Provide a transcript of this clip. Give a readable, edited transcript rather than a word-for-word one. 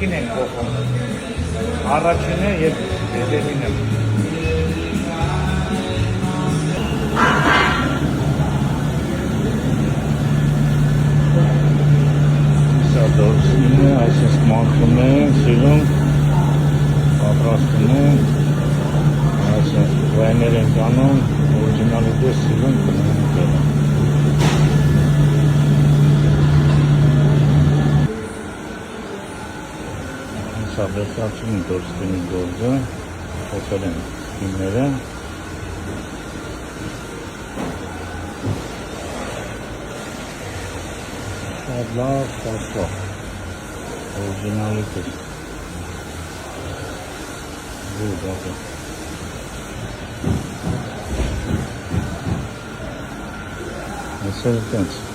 երկին են փոխում։ Առաջինը եւ հետևինը։ Սա դուրսին է, այսպես մաքրում է, սիրում, պատրաստում է, այսպես վայներ են կանում, օրիջինալիտե սիրում կնոնում։ Սա վերջացում են դուրսկինի գործը, փոխել են սկինները։ Շատ լավ, շատ օրիջինալիտե։ Բուդա։ Այսօր տենց։